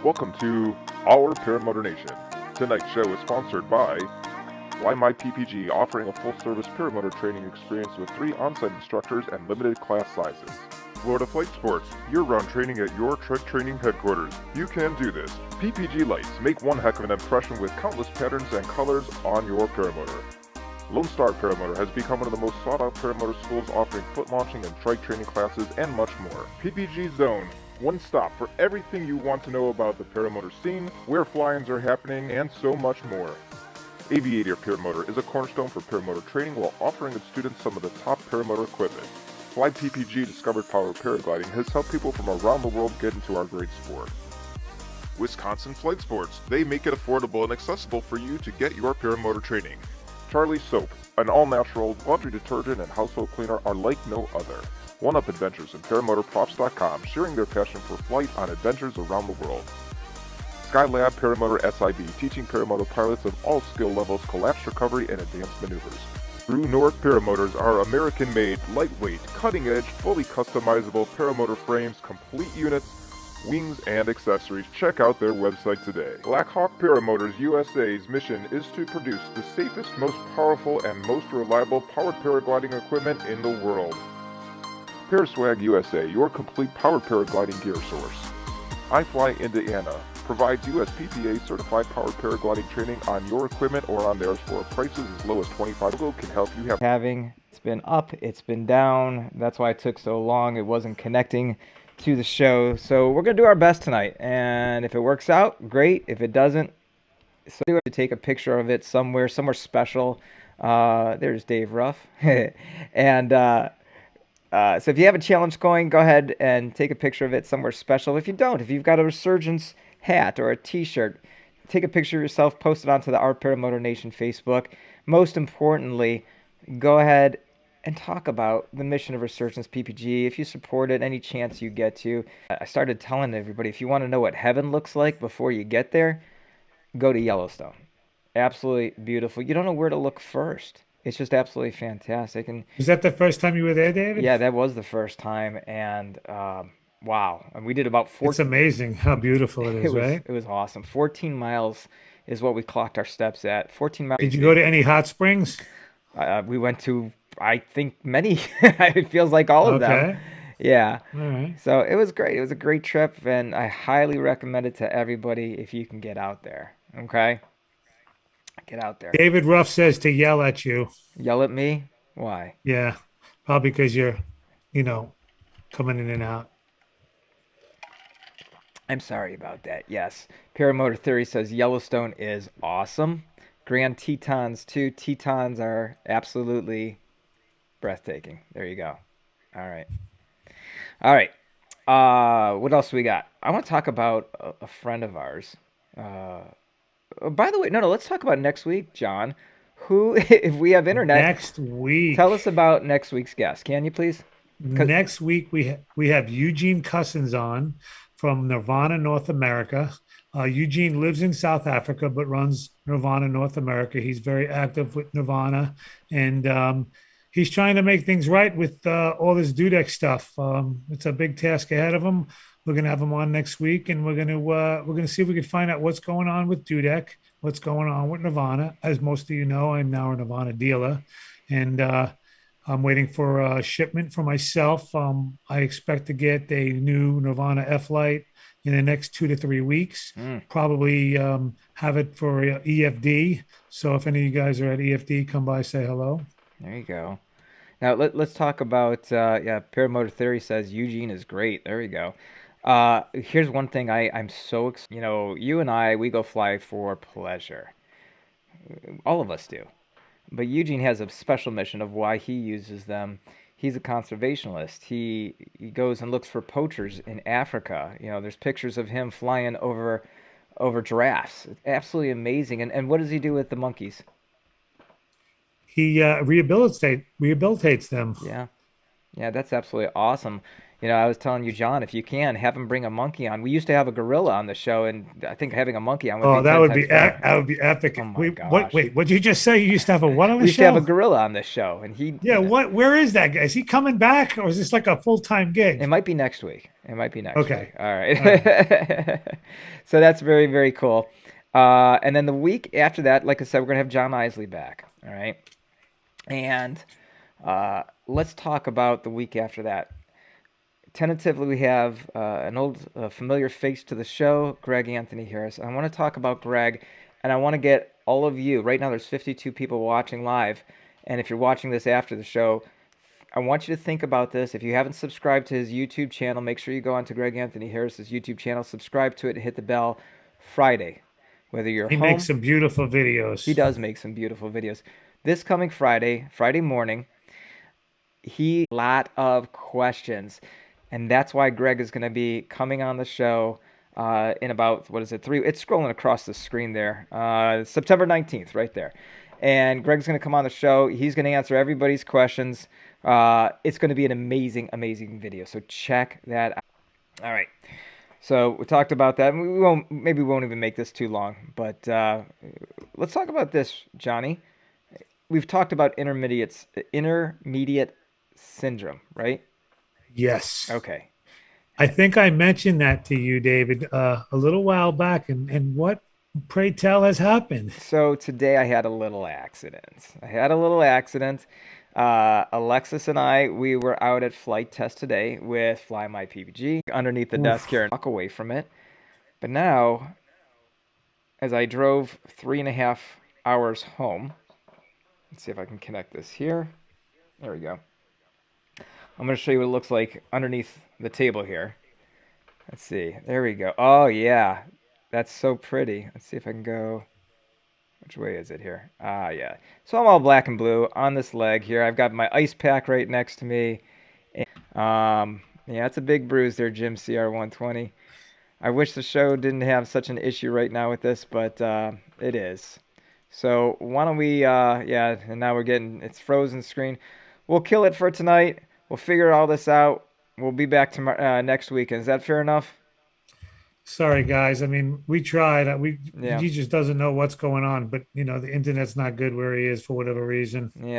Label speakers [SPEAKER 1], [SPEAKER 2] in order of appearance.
[SPEAKER 1] Welcome to Our Paramotor Nation. Tonight's show is sponsored by Fly My PPG, offering a full-service paramotor training experience with 3 on-site instructors and limited class sizes. Florida Flight Sports, year-round training at your truck training headquarters. You can do this. PPG lights make one heck of an impression with countless patterns and colors on your paramotor. Lone Star Paramotor has become one of the most sought-out paramotor schools, offering foot launching and trike training classes and much more. PPG Zone, one stop for everything you want to know about the paramotor scene, where fly-ins are happening, and so much more. Aviator Paramotor is a cornerstone for paramotor training while offering its students some of the top paramotor equipment. Fly PPG Discovered Power Paragliding has helped people from around the world get into our great sport. Wisconsin Flight Sports, they make it affordable and accessible for you to get your paramotor training. Charlie Soap, an all-natural laundry detergent and household cleaner, are like no other. One-Up Adventures and ParamotorProps.com, sharing their passion for flight on adventures around the world. Skylab Paramotor SIB, teaching paramotor pilots of all skill levels collapse recovery and advanced maneuvers. True North Paramotors are American-made, lightweight, cutting-edge, fully customizable paramotor frames, complete units, wings, and accessories. Check out their website today. Blackhawk Paramotors USA's mission is to produce the safest, most powerful, and most reliable powered paragliding equipment in the world. Paraswag USA, your complete powered paragliding gear source. iFly Indiana provides USPPA certified powered paragliding training on your equipment or on theirs for prices as low as $25. Can help you have
[SPEAKER 2] It's been up, it's been down. That's why it took so long. It wasn't connecting to the show. So we're gonna do our best tonight, and if it works out, great. If it doesn't, so we have to take a picture of it somewhere special. There's Dave Ruff, and so if you have a challenge going, go ahead and take a picture of it somewhere special. If you don't, if you've got a Resurgence hat or a T-shirt, take a picture of yourself, post it onto the Our Paramotor Nation Facebook. Most importantly, go ahead and talk about the mission of Resurgence PPG. If you support it, any chance you get to. I started telling everybody, if you want to know what heaven looks like before you get there, go to Yellowstone. Absolutely beautiful. You don't know where to look first. It's just absolutely fantastic. And
[SPEAKER 3] Was that the first time you were there, David?
[SPEAKER 2] yeah, that was the first time, and wow. And we did about
[SPEAKER 3] It's
[SPEAKER 2] 14.
[SPEAKER 3] amazing how beautiful it
[SPEAKER 2] It
[SPEAKER 3] is,
[SPEAKER 2] was
[SPEAKER 3] right?
[SPEAKER 2] it was awesome. 14 miles is what we clocked our steps at. 14 miles.
[SPEAKER 3] Did you go to any hot springs?
[SPEAKER 2] We went to, I think, many. It feels like all of them.
[SPEAKER 3] Okay.
[SPEAKER 2] Yeah.
[SPEAKER 3] All right.
[SPEAKER 2] So it was great. It was a great trip, and I highly recommend it to everybody if you can get out there. Okay? Get out there.
[SPEAKER 3] David Ruff says to yell at you.
[SPEAKER 2] Yell at me? Why?
[SPEAKER 3] Yeah, probably because you're, you know, coming in and out.
[SPEAKER 2] I'm sorry about that. Yes. Paramotor Theory says Yellowstone is awesome. Grand Tetons, too. Tetons are absolutely breathtaking. There you go. All right. All right. What else we got? I want to talk about a friend of ours. Uh, by the way, no, let's talk about next week, John. Who, if we have internet,
[SPEAKER 3] Next
[SPEAKER 2] tell us
[SPEAKER 3] week,
[SPEAKER 2] about next week's guest. Can you please? Because
[SPEAKER 3] next week we have Eugene Cousins on from Nirvana North America. Eugene lives in South Africa but runs Nirvana North America. He's very active with Nirvana, and he's trying to make things right with all this dudek stuff. It's a big task ahead of him. We're gonna have him on next week, and we're gonna see if we can find out what's going on with dudek, what's going on with Nirvana. As most of you know, I'm now a Nirvana dealer, and I'm waiting for a shipment for myself. I expect to get a new Nirvana F Light in the next 2 to 3 weeks.
[SPEAKER 2] mm,
[SPEAKER 3] Probably have it for EFD. So if any of you guys are at EFD, come by, say hello.
[SPEAKER 2] there you go. Now let's talk about yeah. Paramotor Theory says Eugene is great. There we go. Here's one thing I'm so you and I, we go fly for pleasure. All of us do. But Eugene has a special mission of why he uses them. He's a conservationist. He goes and looks for poachers in Africa. There's pictures of him flying over giraffes. It's absolutely amazing. And what does he do with the monkeys?
[SPEAKER 3] He rehabilitates them.
[SPEAKER 2] Yeah. Yeah, that's absolutely awesome. I was telling you, John, if you can, have him bring a monkey on. We used to have a gorilla on the show, and I think having a monkey on would
[SPEAKER 3] Oh,
[SPEAKER 2] be 10 times better.
[SPEAKER 3] that would be
[SPEAKER 2] Oh
[SPEAKER 3] epic.
[SPEAKER 2] my
[SPEAKER 3] Wait, what?
[SPEAKER 2] gosh.
[SPEAKER 3] Wait, what did you just say? You used to have a what on
[SPEAKER 2] We
[SPEAKER 3] the
[SPEAKER 2] used to have a
[SPEAKER 3] show?
[SPEAKER 2] gorilla on this show, and
[SPEAKER 3] Yeah, what? Where is that guy? Is he coming back, or is this like a full-time
[SPEAKER 2] it
[SPEAKER 3] gig?
[SPEAKER 2] might be next week. It might be next week.
[SPEAKER 3] Okay,
[SPEAKER 2] All
[SPEAKER 3] all right.
[SPEAKER 2] right. So that's very, very cool. And then the week after that, like I said, we're gonna have John Isley back. All right. And let's talk about the week after that. Tentatively, we have an old familiar face to the show, Greg Anthony Harris. I want to talk about Greg, and I want to get all of you. Right now, there's 52 people watching live, and if you're watching this after the show, I want you to think about this. If you haven't subscribed to his YouTube channel, make sure you go on to Greg Anthony Harris's YouTube channel, subscribe to it, and hit the bell Friday. Whether you're
[SPEAKER 3] He makes
[SPEAKER 2] home,
[SPEAKER 3] some beautiful
[SPEAKER 2] he
[SPEAKER 3] videos.
[SPEAKER 2] does make some beautiful videos. This coming Friday morning, he lot of questions, and that's why Greg is going to be coming on the show in about what is it 3 it's scrolling across the screen there, September 19th right there. And Greg's going to come on the show. He's going to answer everybody's questions. It's going to be an amazing video, so check that out. All right, so we talked about that. We won't even make this too long, but let's talk about this, Johnny. We've talked about intermediate syndrome, right?
[SPEAKER 3] Yes,
[SPEAKER 2] Okay.
[SPEAKER 3] I think I mentioned that to you, David, a little while back. And what, pray tell, has happened?
[SPEAKER 2] So today I had a little accident. Alexis and I, we were out at flight test today with Fly My PPG underneath the desk here
[SPEAKER 3] Oof.
[SPEAKER 2] and walk away from it. But now, as I drove 3.5 hours home, let's see if I can connect this here. There we go. I'm going to show you what it looks like underneath the table here. Let's see. There we go. Oh, yeah. That's so pretty. Let's see if I can go. Which way is it here? Ah, yeah. So I'm all black and blue on this leg here. I've got my ice pack right next to me. Yeah, it's a big bruise there, Jim CR120. I wish the show didn't have such an issue right now with this, but it is. So why don't we, yeah, and now it's frozen screen. We'll kill it for tonight. We'll figure all this out. We'll be back tomorrow, next weekend. Is that fair enough?
[SPEAKER 3] Sorry, guys. I mean, we tried.
[SPEAKER 2] Yeah.
[SPEAKER 3] He just doesn't know what's going on. But the internet's not good where he is for whatever reason.
[SPEAKER 2] Yeah.